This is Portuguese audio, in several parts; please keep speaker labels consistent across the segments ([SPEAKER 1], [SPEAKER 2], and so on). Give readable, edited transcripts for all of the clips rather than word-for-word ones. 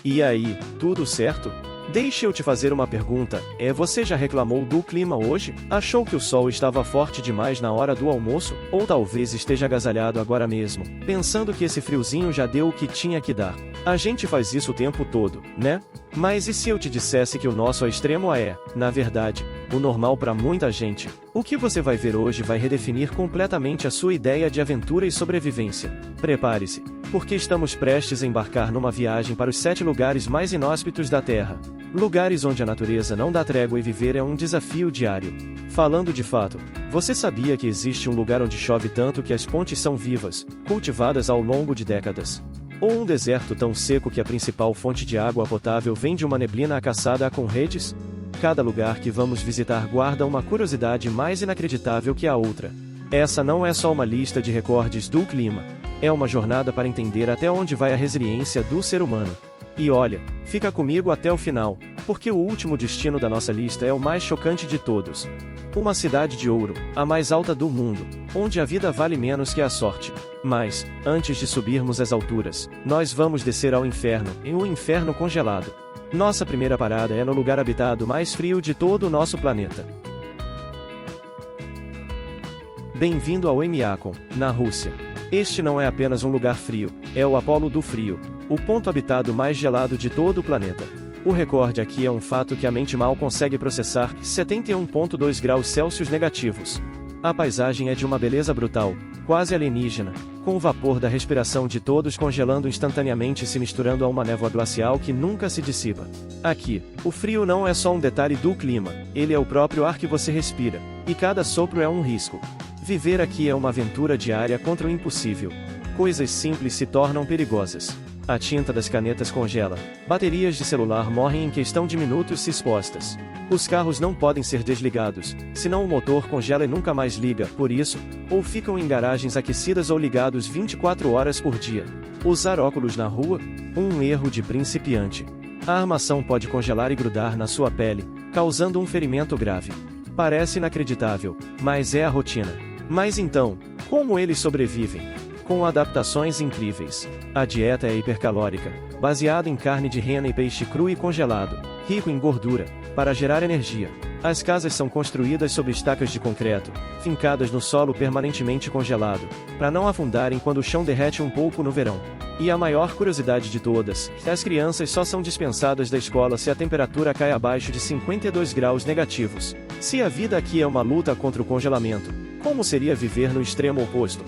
[SPEAKER 1] E aí, tudo certo? Deixe eu te fazer uma pergunta, você já reclamou do clima hoje? Achou que o sol estava forte demais na hora do almoço? Ou talvez esteja agasalhado agora mesmo, pensando que esse friozinho já deu o que tinha que dar? A gente faz isso o tempo todo, né? Mas e se eu te dissesse que o nosso extremo é, na verdade, o normal para muita gente? O que você vai ver hoje vai redefinir completamente a sua ideia de aventura e sobrevivência. Prepare-se, porque estamos prestes a embarcar numa viagem para os 7 lugares mais inóspitos da Terra. Lugares onde a natureza não dá trégua e viver é um desafio diário. Falando de fato, você sabia que existe um lugar onde chove tanto que as pontes são vivas, cultivadas ao longo de décadas? Ou um deserto tão seco que a principal fonte de água potável vem de uma neblina caçada com redes? Cada lugar que vamos visitar guarda uma curiosidade mais inacreditável que a outra. Essa não é só uma lista de recordes do clima, é uma jornada para entender até onde vai a resiliência do ser humano. E olha, fica comigo até o final, porque o último destino da nossa lista é o mais chocante de todos. Uma cidade de ouro, a mais alta do mundo, onde a vida vale menos que a sorte. Mas, antes de subirmos as alturas, nós vamos descer ao inferno, em um inferno congelado. Nossa primeira parada é no lugar habitado mais frio de todo o nosso planeta. Bem-vindo ao Oymyakon, na Rússia. Este não é apenas um lugar frio, é o Apolo do Frio, o ponto habitado mais gelado de todo o planeta. O recorde aqui é um fato que a mente mal consegue processar, 71,2 graus Celsius negativos. A paisagem é de uma beleza brutal, quase alienígena, com o vapor da respiração de todos congelando instantaneamente e se misturando a uma névoa glacial que nunca se dissipa. Aqui, o frio não é só um detalhe do clima, ele é o próprio ar que você respira, e cada sopro é um risco. Viver aqui é uma aventura diária contra o impossível. Coisas simples se tornam perigosas. A tinta das canetas congela. Baterias de celular morrem em questão de minutos se expostas. Os carros não podem ser desligados, senão o motor congela e nunca mais liga, por isso, ou ficam em garagens aquecidas ou ligados 24 horas por dia. Usar óculos na rua? Um erro de principiante. A armação pode congelar e grudar na sua pele, causando um ferimento grave. Parece inacreditável, mas é a rotina. Mas então, como eles sobrevivem? Com adaptações incríveis. A dieta é hipercalórica, baseada em carne de rena e peixe cru e congelado, rico em gordura, para gerar energia. As casas são construídas sobre estacas de concreto, fincadas no solo permanentemente congelado, para não afundarem quando o chão derrete um pouco no verão. E a maior curiosidade de todas, as crianças só são dispensadas da escola se a temperatura cai abaixo de 52 graus negativos. Se a vida aqui é uma luta contra o congelamento, como seria viver no extremo oposto?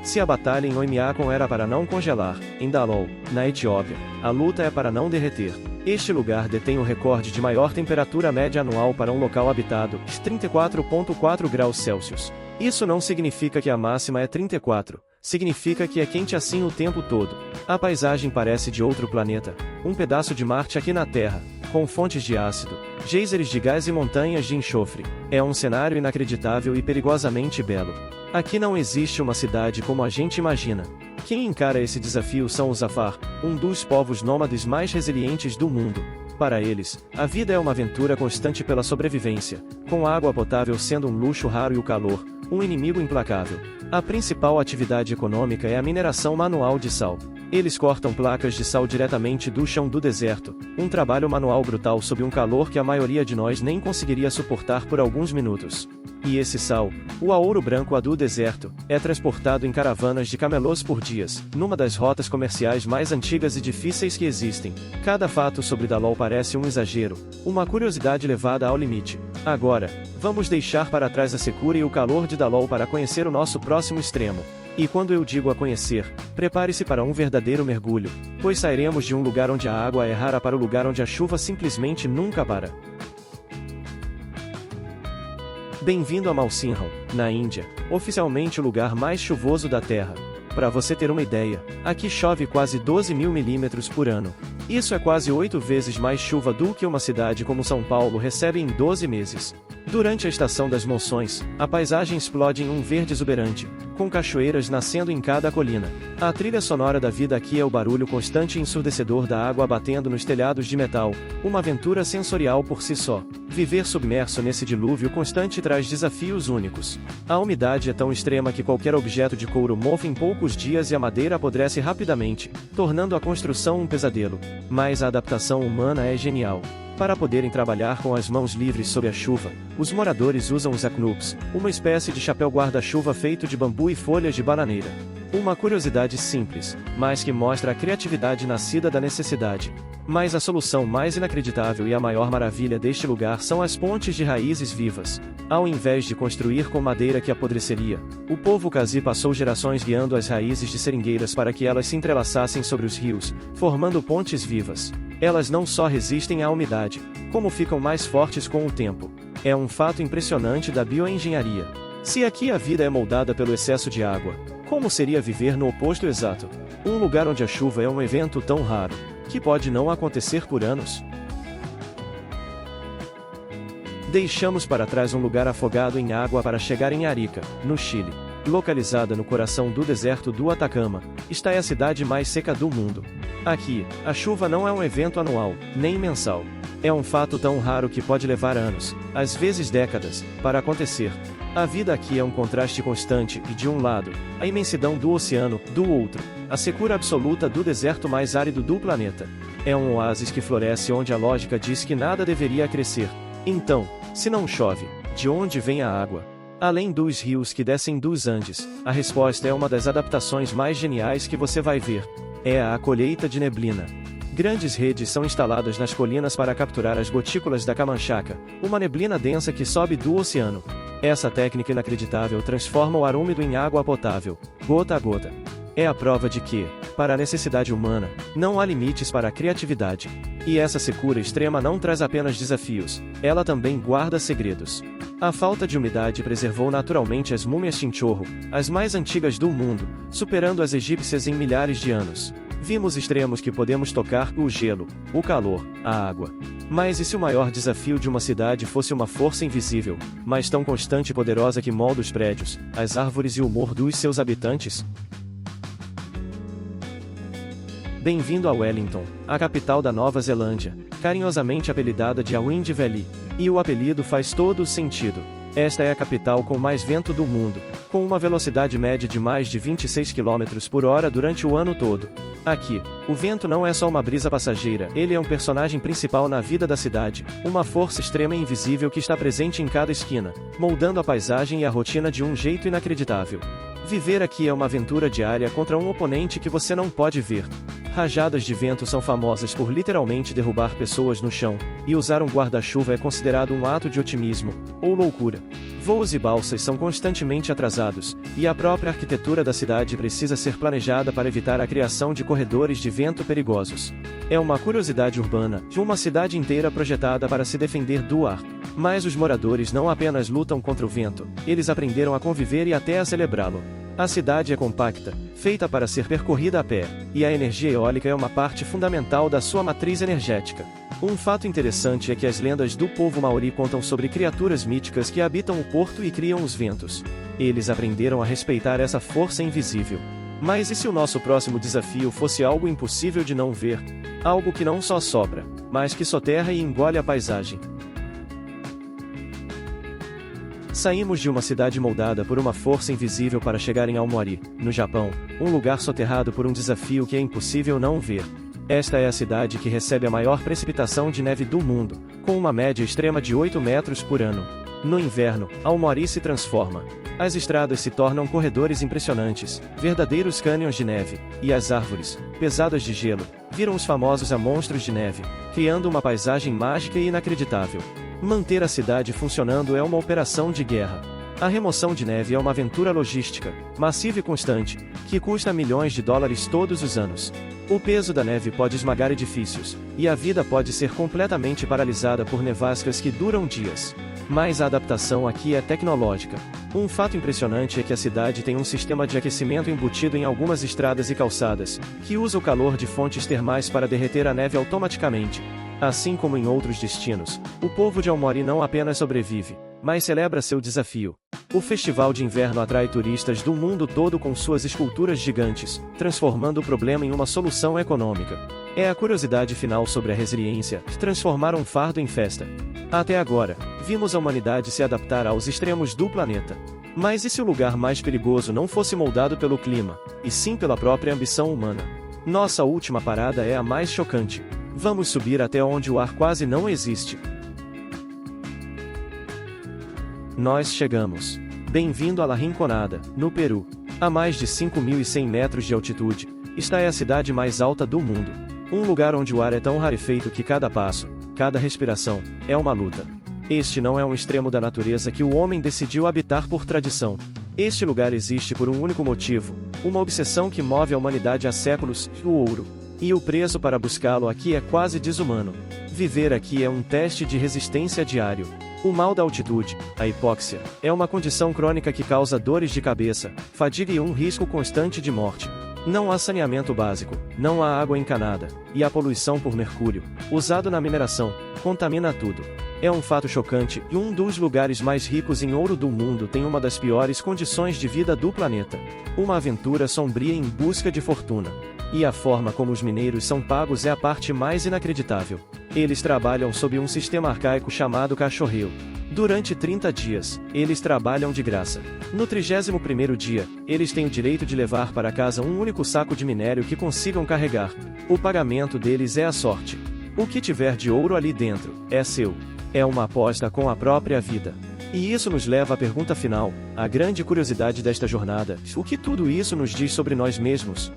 [SPEAKER 1] Se a batalha em Oymyakon era para não congelar, em Dalol, na Etiópia, a luta é para não derreter. Este lugar detém o recorde de maior temperatura média anual para um local habitado, 34,4 graus Celsius. Isso não significa que a máxima é 34, significa que é quente assim o tempo todo. A paisagem parece de outro planeta, um pedaço de Marte aqui na Terra, com fontes de ácido, geysers de gás e montanhas de enxofre. É um cenário inacreditável e perigosamente belo. Aqui não existe uma cidade como a gente imagina. Quem encara esse desafio são os Afar, um dos povos nômades mais resilientes do mundo. Para eles, a vida é uma aventura constante pela sobrevivência, com a água potável sendo um luxo raro e o calor, um inimigo implacável. A principal atividade econômica é a mineração manual de sal. Eles cortam placas de sal diretamente do chão do deserto, um trabalho manual brutal sob um calor que a maioria de nós nem conseguiria suportar por alguns minutos. E esse sal, o ouro branco do deserto, é transportado em caravanas de camelôs por dias, numa das rotas comerciais mais antigas e difíceis que existem. Cada fato sobre Dalol parece um exagero, uma curiosidade levada ao limite. Agora, vamos deixar para trás a secura e o calor de Dalol para conhecer o nosso próximo extremo. E quando eu digo a conhecer, prepare-se para um verdadeiro mergulho, pois sairemos de um lugar onde a água é rara para o lugar onde a chuva simplesmente nunca para. Bem-vindo a Mawsynram, na Índia, oficialmente o lugar mais chuvoso da Terra. Para você ter uma ideia, aqui chove quase 12.000 milímetros por ano. Isso é quase 8 vezes mais chuva do que uma cidade como São Paulo recebe em 12 meses. Durante a estação das monções, a paisagem explode em um verde exuberante, com cachoeiras nascendo em cada colina. A trilha sonora da vida aqui é o barulho constante e ensurdecedor da água batendo nos telhados de metal, uma aventura sensorial por si só. Viver submerso nesse dilúvio constante traz desafios únicos. A umidade é tão extrema que qualquer objeto de couro mofa em poucos dias e a madeira apodrece rapidamente, tornando a construção um pesadelo. Mas a adaptação humana é genial. Para poderem trabalhar com as mãos livres sob a chuva, os moradores usam os aknups, uma espécie de chapéu guarda-chuva feito de bambu e folhas de bananeira. Uma curiosidade simples, mas que mostra a criatividade nascida da necessidade. Mas a solução mais inacreditável e a maior maravilha deste lugar são as pontes de raízes vivas. Ao invés de construir com madeira que apodreceria, o povo Kazi passou gerações guiando as raízes de seringueiras para que elas se entrelaçassem sobre os rios, formando pontes vivas. Elas não só resistem à umidade, como ficam mais fortes com o tempo. É um fato impressionante da bioengenharia. Se aqui a vida é moldada pelo excesso de água, como seria viver no oposto exato? Um lugar onde a chuva é um evento tão raro, que pode não acontecer por anos? Deixamos para trás um lugar afogado em água para chegar em Arica, no Chile. Localizada no coração do deserto do Atacama, está a cidade mais seca do mundo. Aqui, a chuva não é um evento anual, nem mensal. É um fato tão raro que pode levar anos, às vezes décadas, para acontecer. A vida aqui é um contraste constante e, de um lado, a imensidão do oceano, do outro, a secura absoluta do deserto mais árido do planeta. É um oásis que floresce onde a lógica diz que nada deveria crescer. Então, se não chove, de onde vem a água? Além dos rios que descem dos Andes, a resposta é uma das adaptações mais geniais que você vai ver. É a colheita de neblina. Grandes redes são instaladas nas colinas para capturar as gotículas da camanchaca, uma neblina densa que sobe do oceano. Essa técnica inacreditável transforma o ar úmido em água potável, gota a gota. É a prova de que, para a necessidade humana, não há limites para a criatividade. E essa secura extrema não traz apenas desafios, ela também guarda segredos. A falta de umidade preservou naturalmente as múmias chinchorro, as mais antigas do mundo, superando as egípcias em milhares de anos. Vimos extremos que podemos tocar: o gelo, o calor, a água. Mas e se o maior desafio de uma cidade fosse uma força invisível, mas tão constante e poderosa que molda os prédios, as árvores e o humor dos seus habitantes? Bem-vindo a Wellington, a capital da Nova Zelândia, carinhosamente apelidada de a Wind Valley. E o apelido faz todo o sentido. Esta é a capital com mais vento do mundo, com uma velocidade média de mais de 26 km por hora durante o ano todo. Aqui, o vento não é só uma brisa passageira, ele é um personagem principal na vida da cidade, uma força extrema e invisível que está presente em cada esquina, moldando a paisagem e a rotina de um jeito inacreditável. Viver aqui é uma aventura diária contra um oponente que você não pode ver. Rajadas de vento são famosas por literalmente derrubar pessoas no chão, e usar um guarda-chuva é considerado um ato de otimismo, ou loucura. Voos e balsas são constantemente atrasados, e a própria arquitetura da cidade precisa ser planejada para evitar a criação de corredores de vento perigosos. É uma curiosidade urbana, de uma cidade inteira projetada para se defender do ar. Mas os moradores não apenas lutam contra o vento, eles aprenderam a conviver e até a celebrá-lo. A cidade é compacta, feita para ser percorrida a pé, e a energia eólica é uma parte fundamental da sua matriz energética. Um fato interessante é que as lendas do povo maori contam sobre criaturas míticas que habitam o porto e criam os ventos. Eles aprenderam a respeitar essa força invisível. Mas e se o nosso próximo desafio fosse algo impossível de não ver? Algo que não só sopra, mas que soterra e engole a paisagem. Saímos de uma cidade moldada por uma força invisível para chegar em Aomori, no Japão, um lugar soterrado por um desafio que é impossível não ver. Esta é a cidade que recebe a maior precipitação de neve do mundo, com uma média extrema de 8 metros por ano. No inverno, Aomori se transforma. As estradas se tornam corredores impressionantes, verdadeiros cânions de neve, e as árvores, pesadas de gelo, viram os famosos monstros de neve, criando uma paisagem mágica e inacreditável. Manter a cidade funcionando é uma operação de guerra. A remoção de neve é uma aventura logística, massiva e constante, que custa milhões de dólares todos os anos. O peso da neve pode esmagar edifícios, e a vida pode ser completamente paralisada por nevascas que duram dias. Mas a adaptação aqui é tecnológica. Um fato impressionante é que a cidade tem um sistema de aquecimento embutido em algumas estradas e calçadas, que usa o calor de fontes termais para derreter a neve automaticamente. Assim como em outros destinos, o povo de Aomori não apenas sobrevive, mas celebra seu desafio. O festival de inverno atrai turistas do mundo todo com suas esculturas gigantes, transformando o problema em uma solução econômica. É a curiosidade final sobre a resiliência, transformar um fardo em festa. Até agora, vimos a humanidade se adaptar aos extremos do planeta. Mas e se o lugar mais perigoso não fosse moldado pelo clima, e sim pela própria ambição humana? Nossa última parada é a mais chocante. Vamos subir até onde o ar quase não existe. Nós chegamos. Bem-vindo a La Rinconada, no Peru. A mais de 5.100 metros de altitude, esta é a cidade mais alta do mundo. Um lugar onde o ar é tão rarefeito que cada passo, cada respiração, é uma luta. Este não é um extremo da natureza que o homem decidiu habitar por tradição. Este lugar existe por um único motivo, uma obsessão que move a humanidade há séculos, o ouro. E o preço para buscá-lo aqui é quase desumano. Viver aqui é um teste de resistência diário. O mal da altitude, a hipóxia, é uma condição crônica que causa dores de cabeça, fadiga e um risco constante de morte. Não há saneamento básico, não há água encanada, e a poluição por mercúrio, usado na mineração, contamina tudo. É um fato chocante, e um dos lugares mais ricos em ouro do mundo tem uma das piores condições de vida do planeta. Uma aventura sombria em busca de fortuna. E a forma como os mineiros são pagos é a parte mais inacreditável. Eles trabalham sob um sistema arcaico chamado cachorreio. Durante 30 dias, eles trabalham de graça. No 31º dia, eles têm o direito de levar para casa um único saco de minério que consigam carregar. O pagamento deles é a sorte. O que tiver de ouro ali dentro, é seu. É uma aposta com a própria vida. E isso nos leva à pergunta final, a grande curiosidade desta jornada: o que tudo isso nos diz sobre nós mesmos?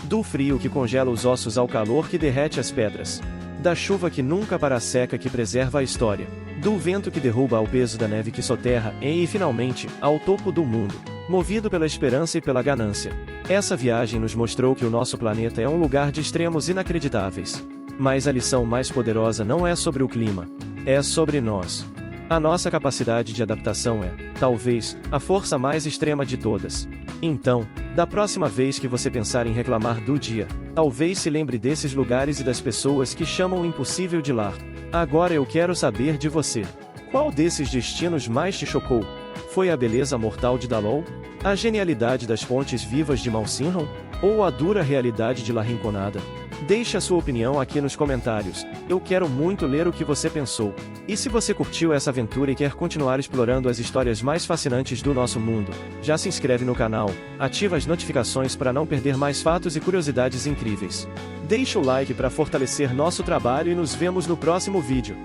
[SPEAKER 1] Do frio que congela os ossos ao calor que derrete as pedras. Da chuva que nunca para a seca que preserva a história. Do vento que derruba ao peso da neve que soterra, e finalmente, ao topo do mundo. Movido pela esperança e pela ganância. Essa viagem nos mostrou que o nosso planeta é um lugar de extremos inacreditáveis. Mas a lição mais poderosa não é sobre o clima. É sobre nós. A nossa capacidade de adaptação é, talvez, a força mais extrema de todas. Então, da próxima vez que você pensar em reclamar do dia, talvez se lembre desses lugares e das pessoas que chamam o impossível de lar. Agora eu quero saber de você. Qual desses destinos mais te chocou? Foi a beleza mortal de Dalol? A genialidade das pontes vivas de Malsinham? Ou a dura realidade de La Rinconada? Deixe a sua opinião aqui nos comentários, eu quero muito ler o que você pensou. E se você curtiu essa aventura e quer continuar explorando as histórias mais fascinantes do nosso mundo, já se inscreve no canal, ativa as notificações para não perder mais fatos e curiosidades incríveis. Deixe o like para fortalecer nosso trabalho e nos vemos no próximo vídeo.